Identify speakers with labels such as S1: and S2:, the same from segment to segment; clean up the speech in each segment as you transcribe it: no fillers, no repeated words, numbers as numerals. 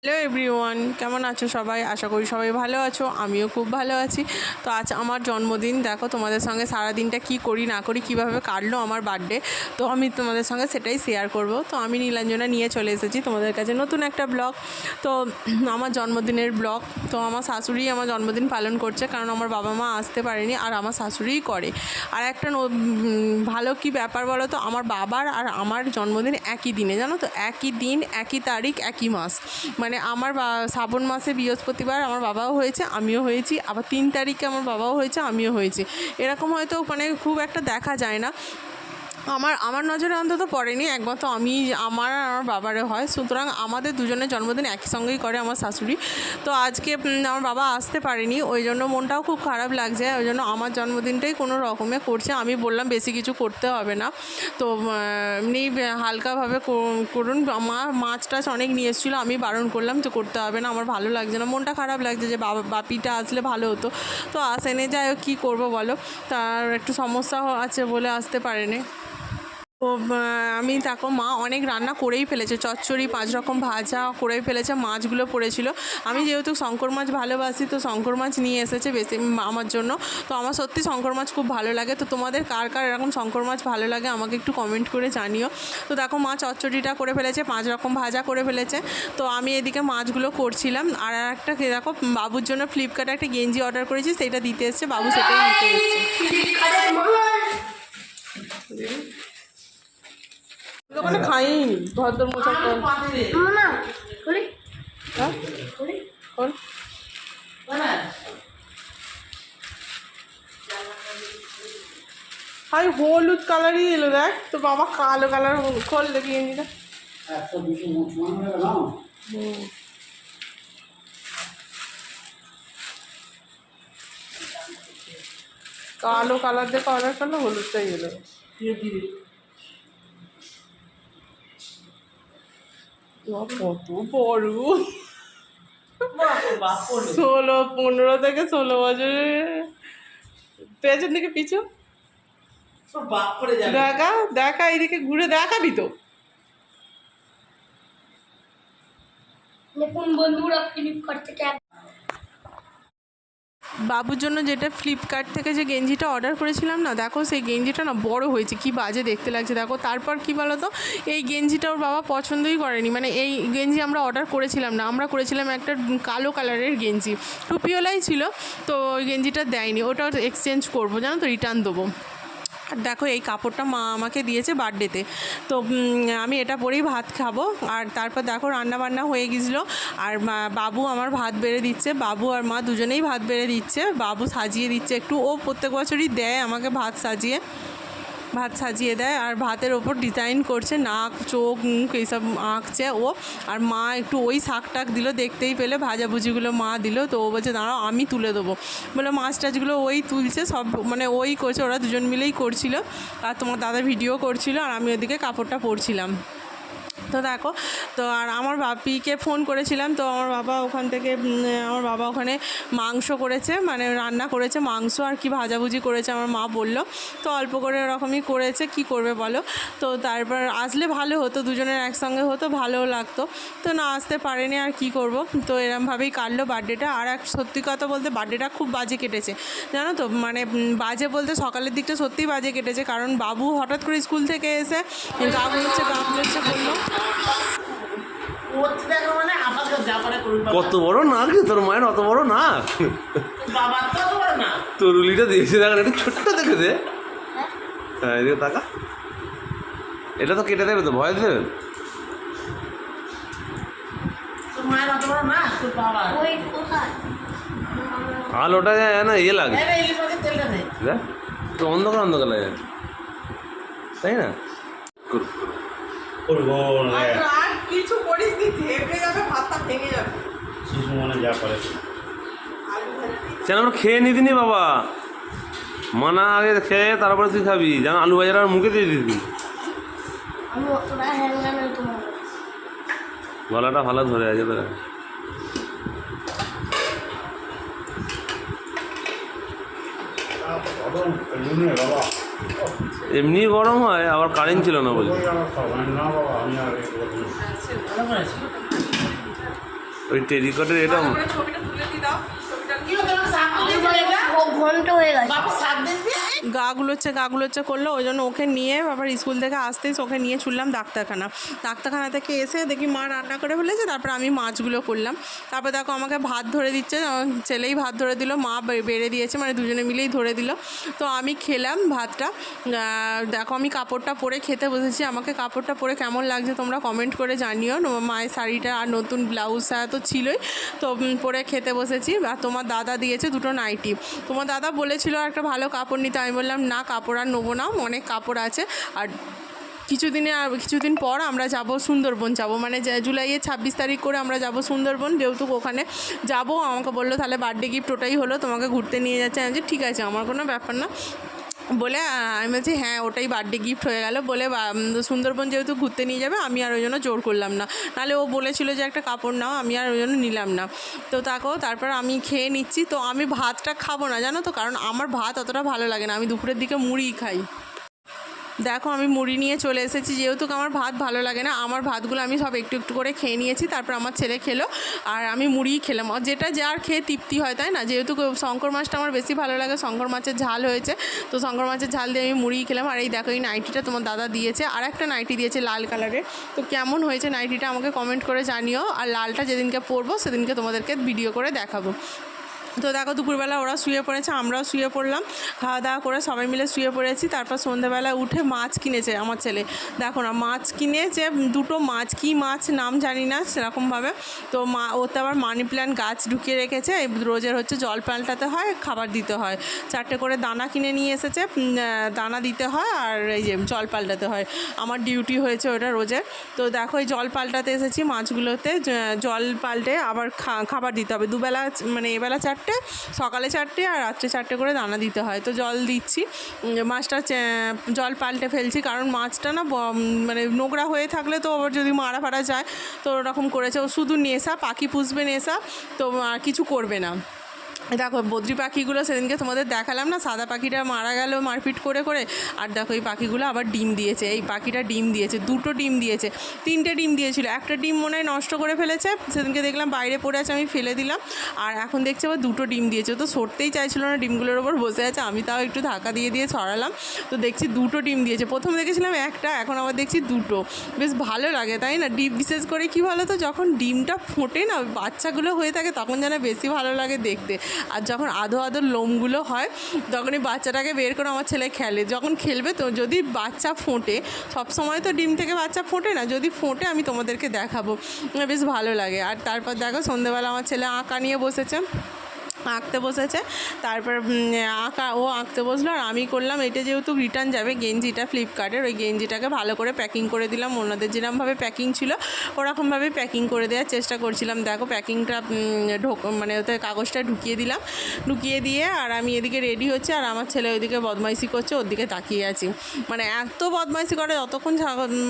S1: Hello everyone, কেমন আছো সবাই? আশা করি সবাই ভালো আছো, আমিও খুব ভালো আছি। তো আজ আমার জন্মদিন। দেখো তোমাদের সঙ্গে সারাদিনটা কি করি না করি, কীভাবে কাটলো আমার বার্থডে, তো আমি তোমাদের সঙ্গে সেটাই শেয়ার করব। তো আমি নীলাঞ্জনা নিয়ে চলে এসেছি তোমাদের কাছে নতুন একটা ব্লগ। তো আমার জন্মদিনের ব্লগ। তো আমার শাশুড়ি আমার জন্মদিন পালন করছে, কারণ আমার বাবা মা আসতে পারেনি, আর আমার শাশুড়িই করে। আর একটা ভালো কি ব্যাপার বলো তো, আমার বাবার আর আমার জন্মদিন একই দিনে, জানো তো, একই দিন, একই তারিখ, একই মাস। মানে আমার শ্রাবণ মাসে বৃহস্পতিবার আমার বাবাও হয়েছে, আমিও হয়েছি, আবার 3 তারিখে আমার বাবাও হয়েছে, আমিও হয়েছি। এরকম হয়তো মানে খুব একটা দেখা যায় না, আমার নজরে অন্তত পড়েনি। একমাত্র আমার আর আমার বাবারে হয়, সুতরাং আমাদের দুজনের জন্মদিন একই সঙ্গেই করে আমার শাশুড়ি। তো আজকে আমার বাবা আসতে পারেনি, ওই জন্য মনটাও খুব খারাপ লাগছে। ওই জন্য আমার জন্মদিনটাই কোনো রকমে করছে। আমি বললাম বেশি কিছু করতে হবে না, তো এমনি হালকাভাবে করুন। মাছ টাছ অনেক নিয়ে এসেছিলো, আমি বারণ করলাম তো করতে হবে না, আমার ভালো লাগছে না, মনটা খারাপ লাগছে যে বাপিটা আসলে ভালো হতো। তো আসেনি, যাই হোক কী করবো বলো, তার একটু সমস্যা আছে বলে আসতে পারেনি। তো আমি দেখো, মা অনেক রান্না করেই ফেলেছে, চচ্চড়ি 5 রকম ভাজা করেই ফেলেছে, মাছগুলো পড়েছিল। আমি যেহেতু শঙ্কর মাছ ভালোবাসি, তো শঙ্কর মাছ নিয়ে এসেছে বেশি আমার জন্য। তো আমার সত্যি শঙ্কর মাছ খুব ভালো লাগে। তো তোমাদের কার কার এরকম শঙ্কর মাছ ভালো লাগে আমাকে একটু কমেন্ট করে জানিও। তো দেখো, মা চচ্চড়িটা করে ফেলেছে, 5 রকম ভাজা করে ফেলেছে। তো আমি এদিকে মাছগুলো করছিলাম। আর একটা দেখো, বাবুর জন্য ফ্লিপকার্টে একটা গেঞ্জি অর্ডার করেছি, সেইটা দিতে এসছে, বাবু সেটাই নিতে এসছে। দোকানে খাইনি ভদ্র মোছা হাই হলুদ কালারই এলো, দেখ তো বাবা কালো কালার খোল দেখি গেঞ্জিটা। কালো কালার দেখে অর্ডার করলো, হলুদটাই এলো। কত বড়, 15 থেকে 16 বছরে, পেছন দিকে পিছু দেখা দেখা, এইদিকে ঘুরে দেখাবি তো। বন্ধুরা ফ্লিপকার্ট থেকে বাবুর জন্য যেটা ফ্লিপকার্ট থেকে যে গেঞ্জিটা অর্ডার করেছিলাম না, দেখো সেই গেঞ্জিটা না বড় হয়েছে, কি বাজে দেখতে লাগছে। দেখো তারপর কি বলো তো, এই গেঞ্জিটা ওর বাবা পছন্দই করেনি। মানে এই গেঞ্জি আমরা অর্ডার করেছিলাম না, আমরা করেছিলাম একটা কালো কালারের গেঞ্জি, টুপিওয়ালাই ছিল। তো ওই গেঞ্জিটা দেয়নি, ওটা এক্সচেঞ্জ করবো, জানো তো, রিটার্ন দেবো। আর দেখো, এই কাপড়টা মা আমাকে দিয়েছে বার্থডেতে, তো আমি এটা পরেই ভাত খাবো। আর তারপর দেখো, রান্না বান্না হয়ে গেছিলো, আর বাবু আমার ভাত বেড়ে দিচ্ছে, বাবু আর মা দুজনেই ভাত বেড়ে দিচ্ছে। বাবু সাজিয়ে দিচ্ছে একটু, ও প্রত্যেক বছরই দেয় আমাকে ভাত সাজিয়ে দেয়, আর ভাতের ওপর ডিজাইন করছে, নাক চোখ মুখ এইসব আঁকছে ও। আর মা একটু ওই শাক টাক দিল, দেখতেই পেলে ভাজাভুজিগুলো মা দিল। তো ও বলছে দাঁড়াও আমি তুলে দেবো, বলে মাছ টাছগুলো ওই তুলছে সব, মানে ওই করছে, ওরা দুজন মিলেই করছিল। আর তোমার দাদা ভিডিও করছিল, আর আমি ওদিকে কাপড়টা পরছিলাম। তো দেখো, তো আর আমার বাপিকে ফোন করেছিলাম, তো আমার বাবা ওখানে মাংস করেছে, মানে রান্না করেছে মাংস, আর কি ভাজাভুজি করেছে আমার মা বললো। তো অল্প করে ওরকমই করেছে, কি করবে বলো। তো তারপর আসলে ভালো হতো, দুজনের একসঙ্গে হতো, ভালোও লাগতো। তো না আসতে পারেনি, আর কি করব। তো এরমভাবেই কাটলো বার্থডেটা। আর এক সত্যি কথা বলতে, বার্থডেটা খুব বাজে কেটেছে, জানো তো। মানে বাজে বলতে সকালের দিকটা সত্যিই বাজে কেটেছে, কারণ বাবু হঠাৎ করে স্কুল থেকে এসে গা গুলোচ্ছে বললো।
S2: কত বড় নাক রে তোর মায়ের, অত বড় নাক, তোর রুলিটা দিয়েছে দেখেন, একটু ছোট্ট দেখে দে। হ্যাঁ এদিকে টাকা, এটা তো কেটে দেবে, তো ভয় দেবে। আলোটা যায় না, ইয়ে লাগে দেখ তো, অন্ধকার অন্ধকার লাগে, তাই না?
S1: কিছু করিস নি, ভেঙে যাবে, ভাতটা ভেঙে যাবে।
S3: শিশু মনে যা করে
S2: কেন আমরা খেয়ে নিদিনি বাবা, মানা আগে খেয়ে তারপরে তুই খাবি, যেন আলু ভাজাটা মুখে দিয়ে দিবি। গলাটা ভালো ধরে আছে তোরা। এমনি গরম হয়, আবার কারেন্ট ছিল না বলছি। ওই টেরিকটের এটা
S1: ছবিটা তুলে দিয়ে দাও, ছবিটা
S4: ঘন্ট হয়ে গেছে।
S1: গা গুলোচ্ছে করলো, ওই জন্য ওকে নিয়ে আবার স্কুল থেকে আসতেই ওকে নিয়ে ছুটলাম ডাক্তারখানা থেকে এসে দেখি মা রান্না করে ফেলেছে। তারপর আমি মাছগুলো করলাম। তারপর দেখো আমাকে ভাত ধরে দিচ্ছে, ছেলেই ভাত ধরে দিল, মা বেড়ে দিয়েছে, মানে দুজনে মিলেই ধরে দিল। তো আমি খেলাম ভাতটা। দেখো আমি কাপড়টা পরে খেতে বসেছি। আমাকে কাপড়টা পরে কেমন লাগছে তোমরা কমেন্ট করে জানিও। মায়ের শাড়িটা আর নতুন ব্লাউজ তো ছিলই, তো পরে খেতে বসেছি। আর তোমার দাদা দিয়েছে দুটো নাইটি। তোমার দাদা বলেছিল একটা ভালো কাপড় নিতে, আমি বললাম না কাপড় আর নেবো না, অনেক কাপড় আছে। আর কিছুদিন পর আমরা যাব সুন্দরবন যাব, মানে জুলাইয়ের 26 তারিখ করে আমরা যাব সুন্দরবন। যেহেতু ওখানে যাব, আমাকে বললো তাহলে বার্থডে গিফট ওটাই হলো, তোমাকে ঘুরতে নিয়ে যাচ্ছে। আমি বলছি ঠিক আছে, আমার কোনো ব্যাপার না বলে আমি বলছি হ্যাঁ ওটাই বার্থডে গিফট হয়ে গেল বলে সুন্দরবন যেহেতু ঘুরতে নিয়ে যাবে, আমি আর ওই জন্য জোর করলাম না। নাহলে ও বলেছিল যে একটা কাপড় নাও, আমি আর ওই জন্য নিলাম না। তো তারপর আমি খেয়ে নিচ্ছি। তো আমি ভাতটা খাবো না জানো তো, কারণ আমার ভাত অতটা ভালো লাগে না, আমি দুপুরের দিকে মুড়ি খাই। দেখো আমি মুড়ি নিয়ে চলে এসেছি, যেহেতু আমার ভাত ভালো লাগে না, আমার ভাতগুলো আমি সব একটু একটু করে খেয়ে নিয়েছি। তারপর আমার ছেলে খেলো আর আমি মুড়িই খেলাম, যেটা যার খেয়ে তৃপ্তি হয় তাই না। যেহেতু শঙ্কর মাছটা আমার বেশি ভালো লাগে, শঙ্কর মাছের ঝাল হয়েছে, তো শঙ্কর মাছের ঝাল দিয়ে আমি মুড়িই খেলাম। আর এই দেখো এই নাইটিটা তোমার দাদা দিয়েছে, আর একটা নাইটি দিয়েছে লাল কালারের। তো কেমন হয়েছে নাইটিটা আমাকে কমেন্ট করে জানিও। আর লালটা যেদিনকে পরবো সেদিনকে তোমাদেরকে ভিডিও করে দেখাবো। তো দেখো দুপুরবেলা ওরা শুয়ে পড়েছে, আমরাও শুয়ে পড়লাম, খাওয়া দাওয়া করে সবাই মিলে শুয়ে পড়েছি। তারপর সন্ধ্যেবেলা উঠে মাছ কিনেছে আমার ছেলে, দেখো না মাছ কিনেছে দুটো মাছ, কী মাছ নাম জানি না সেরকমভাবে। তো ওতে আবার মানি প্ল্যান্ট গাছ ঢুকিয়ে রেখেছে, রোজের হচ্ছে জল পাল্টাতে হয়, খাবার দিতে হয়, 4টে করে দানা কিনে নিয়ে এসেছে, দানা দিতে হয় আর এই যে জল পাল্টাতে হয়। আমার ডিউটি হয়েছে ওটা রোজের। তো দেখো এই জল পাল্টাতে এসেছি, মাছগুলোতে জল পাল্টে আবার খাবার দিতে হবে দুবেলা, মানে এবেলা 4টে, সকালে 4টে আর রাত্রে 4টে করে দানা দিতে হয়। তো জল দিচ্ছি, মাছটা জল পাল্টে ফেলছি, কারণ মাছটা না মানে নোংরা হয়ে থাকলে তো আবার যদি মারা ফারা যায়, তো ওরকম করেছে। ও শুধু নেশা, পাখি পুষবে নেশা, তো আর কিছু করবে না। দেখো বদ্রি পাখিগুলো সেদিনকে তোমাদের দেখালাম না, সাদা পাখিটা মারা গেল মারপিট করে করে। আর দেখো এই পাখিগুলো আবার ডিম দিয়েছে, এই পাখিটা ডিম দিয়েছে, 2টো ডিম দিয়েছে, 3টে ডিম দিয়েছিল, একটা ডিম মনে হয় নষ্ট করে ফেলেছে, সেদিনকে দেখলাম বাইরে পড়ে আছে, আমি ফেলে দিলাম। আর এখন দেখছি আবার 2টো ডিম দিয়েছে, তো সরতেই চাইছিল না, ডিমগুলোর ওপর বসে আছে, আমি তাও একটু ধাক্কা দিয়ে ছড়ালাম। তো দেখছি 2টো ডিম দিয়েছে, প্রথম দেখেছিলাম একটা, এখন আবার দেখছি 2টো। বেশ ভালো লাগে তাই না, ডিম বিশেষ করে কি বলো তো, যখন ডিমটা ফোটে না বাচ্চাগুলো হয়ে থাকে তখন যেন বেশি ভালো লাগে দেখতে। আর যখন আধো লোমগুলো হয় তখন এই বাচ্চাটাকে বের করে আমার ছেলে খেলে, যখন খেলবে তো যদি বাচ্চা ফোটে, সব সময় তো ডিম থেকে বাচ্চা ফোটে না, যদি ফোটে আমি তোমাদেরকে দেখাবো, বেশ ভালো লাগে। আর তারপর দেখো সন্ধ্যেবেলা আমার ছেলে আঁকা নিয়ে বসেছে, আঁকতে বসেছে। তারপর ও আঁকতে বসলো আর আমি করলাম, এটা যেহেতু রিটার্ন যাবে গেঞ্জিটা ফ্লিপকার্টের, ওই গেঞ্জিটাকে ভালো করে প্যাকিং করে দিলাম, ওনাদের যেরকমভাবে প্যাকিং ছিল ওরকমভাবে প্যাকিং করে দেওয়ার চেষ্টা করছিলাম। দেখো প্যাকিংটা মানে ওতে কাগজটা ঢুকিয়ে দিলাম, ঢুকিয়ে দিয়ে আর আমি এদিকে রেডি হচ্ছে, আর আমার ছেলে ওইদিকে বদমাইশি করছে, ওর দিকে তাকিয়ে আছি। মানে এত বদমাইশি করে, যতক্ষণ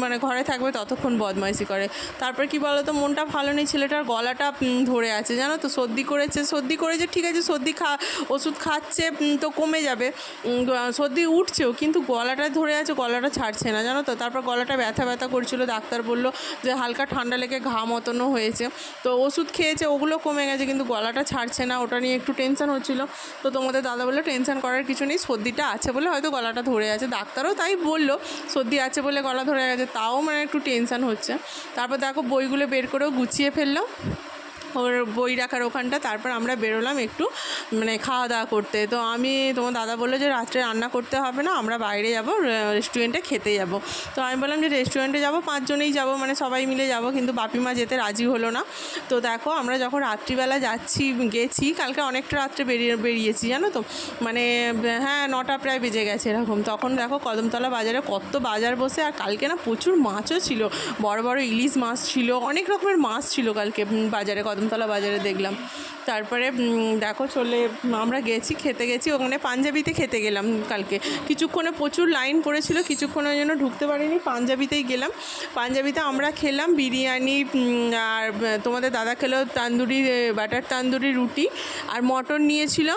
S1: মানে ঘরে থাকবে ততক্ষণ বদমাইশি করে। তারপর কি বলো তো, মনটা ভালো নেই, ছেলেটার গলাটা ধরে আছে জানো তো, সর্দি করেছে ঠিক আছে, সর্দি ওষুধ খাচ্ছে তো কমে যাবে, সর্দি উঠছেও, কিন্তু গলাটা ধরে আছে, গলাটা ছাড়ছে না জানো তো। তারপর গলাটা ব্যথা করছিল, ডাক্তার বললো যে হালকা ঠান্ডা লেগে ঘা মতনও হয়েছে, তো ওষুধ খেয়েছে, ওগুলো কমে গেছে, কিন্তু গলাটা ছাড়ছে না, ওটা নিয়ে একটু টেনশন হচ্ছিল। তো তোমাদের দাদা বললো টেনশন করার কিছু নেই, সর্দিটা আছে বলে হয়তো গলাটা ধরে আছে, ডাক্তারও তাই বললো, সর্দি আছে বলে গলা ধরে গেছে, তাও মানে একটু টেনশন হচ্ছে। তারপর দেখো বইগুলো বের করেও গুছিয়ে ফেললো ওর বই রাখার ওখানটা। তারপর আমরা বেরোলাম একটু মানে খাওয়া দাওয়া করতে। তো তোমার দাদা বললো যে রাত্রে রান্না করতে হবে না, আমরা বাইরে যাব, রেস্টুরেন্টে খেতে যাব। তো আমি বললাম যে রেস্টুরেন্টে যাব, 5 জনেই যাব, মানে সবাই মিলে যাব, কিন্তু বাপি মা যেতে রাজি হলো না। তো দেখো আমরা যখন রাত্রিবেলা গেছি, কালকে অনেকটা রাত্রে বেরিয়েছি জানো তো, মানে হ্যাঁ 9টা প্রায় বেজে গেছে এরকম। তখন দেখো কদমতলা বাজারে কত বাজার বসে, আর কালকে না প্রচুর মাছও ছিল, বড় বড় ইলিশ মাছ ছিল, অনেক রকমের মাছ ছিল কালকে বাজারে, কদমতলা বাজারে দেখলাম। তারপরে দেখো আমরা খেতে গেছি ওখানে, পাঞ্জাবিতে খেতে গেলাম কালকে, কিছুক্ষণে প্রচুর লাইন পড়েছিল, কিছুক্ষণের জন্য ঢুকতে পারিনি, পাঞ্জাবিতেই গেলাম। পাঞ্জাবিতে আমরা খেলাম বিরিয়ানি, আর তোমাদের দাদা খেলো বাটার তান্দুরি রুটি, আর মটন নিয়েছিল,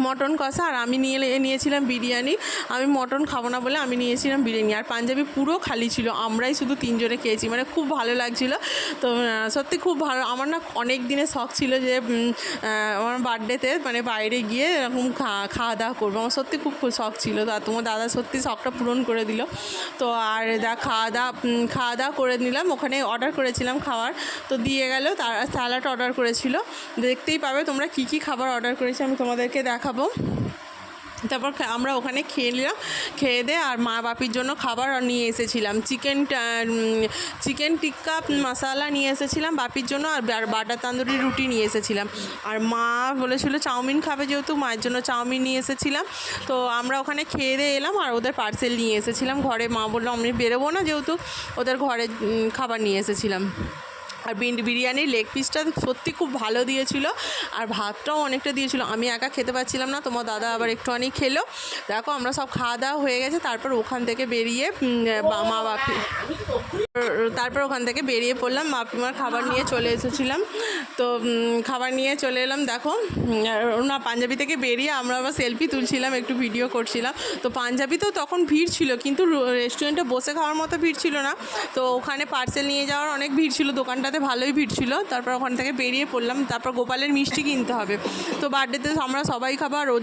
S1: মটন কষা, আর আমি নিয়েছিলাম বিরিয়ানি। আমি মটন খাবো না বলে আমি নিয়েছিলাম বিরিয়ানি, আর পাঞ্জাবি পুরো খালি ছিল, আমরাই শুধু 3 জনে খেয়েছি, মানে খুব ভালো লাগছিলো। তো সত্যি খুব ভালো। আমার না অনেক দিনের শখ ছিল যে আমার বার্থডেতে মানে বাইরে গিয়ে এরকম খাওয়া দাওয়া করবো, আমার সত্যি খুব শখ ছিল। তো আর তোমার দাদা সত্যি শখটা পূরণ করে দিল। তো আর খাওয়া দাওয়া করে নিলাম, ওখানে অর্ডার করেছিলাম খাবার, তো দিয়ে গেল। তার স্যালাড অর্ডার করেছিল, দেখতেই পাবে তোমরা কী কী খাবার অর্ডার করেছি আমি তোমাদেরকে দেখাবো। তারপর আমরা ওখানে খেয়ে নিলাম, খেয়ে দিয়ে আর মা বাপির জন্য খাবার নিয়ে এসেছিলাম, চিকেন টিক্কা মশালা নিয়ে এসেছিলাম বাপির জন্য, আর বাটার তান্দুরি রুটি নিয়ে এসেছিলাম। আর মা বলেছিল চাউমিন খাবে, যেহেতু মায়ের জন্য চাউমিন নিয়ে এসেছিলাম। তো আমরা ওখানে খেয়ে দিয়ে এলাম, আর ওদের পার্সেল নিয়ে এসেছিলাম ঘরে। মা বললো আমি বেরোবো না, যেহেতু ওদের ঘরে খাবার নিয়ে এসেছিলাম। আর বিরিয়ানির লেগ পিসটা সত্যি খুব ভালো দিয়েছিল, আর ভাতটাও অনেকটা দিয়েছিল। আমি একা খেতে পারছিলাম না, তোমার দাদা আবার একটুখানি খেলো। দেখো আমরা সব খাওয়া দাওয়া হয়ে গেছে, তারপর ওখান থেকে বেরিয়ে পড়লাম, মাপিমার খাবার নিয়ে চলে এসেছিলাম। তো খাবার নিয়ে চলে এলাম। দেখো না, পাঞ্জাবি থেকে বেরিয়ে আমরা আবার সেলফি তুলছিলাম, একটু ভিডিও করছিলাম। তো পাঞ্জাবিতেও তখন ভিড় ছিল, কিন্তু রেস্টুরেন্টে বসে খাওয়ার মতো ভিড় ছিল না। তো ওখানে পার্সেল নিয়ে যাওয়ার অনেক ভিড় ছিল, দোকানটাতে ভালোই ভিড় ছিল। তারপর ওখান থেকে বেরিয়ে পড়লাম, তারপর গোপালের মিষ্টি কিনতে হবে, তো বার্থডেতে আমরা সবাই খাবার ওর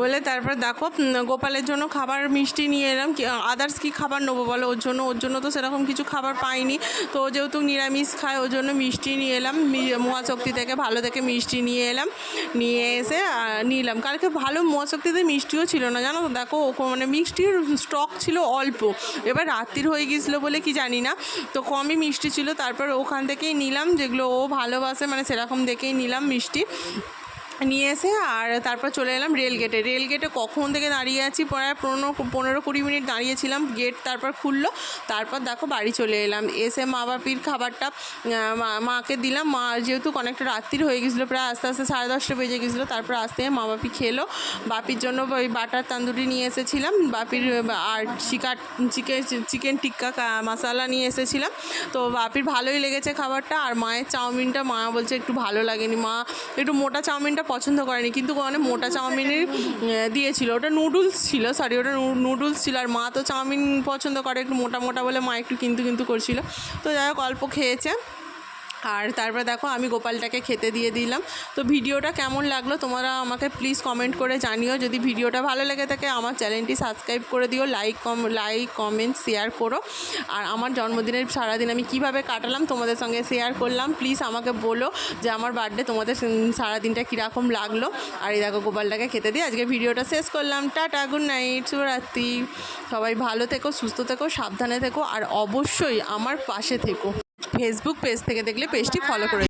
S1: বলে। তারপর দেখো গোপালের জন্য খাবার মিষ্টি নিয়ে এলাম, আদার্স কি খাবার নেবো বলো, ওর জন্য তো সেরকম কিছু খাবার পাইনি। তো যেহেতু নিরামিষ খায় ওর জন্য মিষ্টি নিয়ে এলাম, মহাশক্তি থেকে ভালো থেকে মিষ্টি নিয়ে এলাম, নিয়ে এসে নিলাম। কালকে ভালো মহাশক্তিতে মিষ্টিও ছিল না জানো তো, দেখো মানে মিষ্টির স্টক ছিল অল্প, এবার রাত্রির হয়ে গিয়েছিলো বলে কি জানি না, তো কমই মিষ্টি ছিল। তারপর ওখান থেকেই নিলাম, যেগুলো ও ভালোবাসে মানে সেরকম দেখেই নিলাম মিষ্টি নিয়ে এসে। আর তারপর চলে এলাম রেলগেটে কখন থেকে দাঁড়িয়ে আছি, প্রায় 15-20 মিনিট দাঁড়িয়েছিলাম, গেট তারপর খুললো। তারপর দেখো বাড়ি চলে এলাম, এসে মা বাপির খাবারটা মাকে দিলাম। মা যেহেতু অনেকটা রাত্রির হয়ে গেছিলো, প্রায় আস্তে আস্তে 10:30 বেজে গেছিলো। তারপর আসতে মা বাপি খেলো। বাপির জন্য ওই বাটার তান্দুরি নিয়ে এসেছিলাম, বাপির আর চিকেন টিক্কা মশালা নিয়ে এসেছিলাম। তো বাপির ভালোই লেগেছে খাবারটা। আর মায়ের চাউমিনটা মা বলছে একটু ভালো লাগেনি, মা একটু মোটা চাউমিনটা পছন্দ করেনি, কিন্তু মানে মোটা চাউমিনের দিয়েছিল, ওটা নুডলস ছিল, আর মা তো চাউমিন পছন্দ করে একটু মোটা মোটা বলে মা একটু কিন্তু করছিল। তো যাই হোক অল্প খেয়েছে। আর তারপর দেখো আমি গোপালটাকে খেতে দিয়ে দিলাম। তো ভিডিওটা কেমন লাগলো তোমরা আমাকে প্লিজ কমেন্ট করে জানিও। যদি ভিডিওটা ভালো লেগে থাকে আমার চ্যানেলটি সাবস্ক্রাইব করে দিও, লাইক কমেন্ট শেয়ার করো। আর আমার জন্মদিনের সারাদিন আমি কিভাবে কাটালাম তোমাদের সঙ্গে শেয়ার করলাম, প্লিজ আমাকে বলো যে আমার বার্থডে তোমাদের সারাদিনটা কীরকম লাগলো। আর এই দেখো গোপালটাকে খেতে দিয়ে আজকে ভিডিওটা শেষ করলাম। টাটা, গুড নাইট, শুভরাত্রি। সবাই ভালো থেকো, সুস্থ থেকো, সাবধানে থেকো, আর অবশ্যই আমার পাশে থেকো। ফেসবুক পেজ থেকে দেখলে পেজটি ফলো করে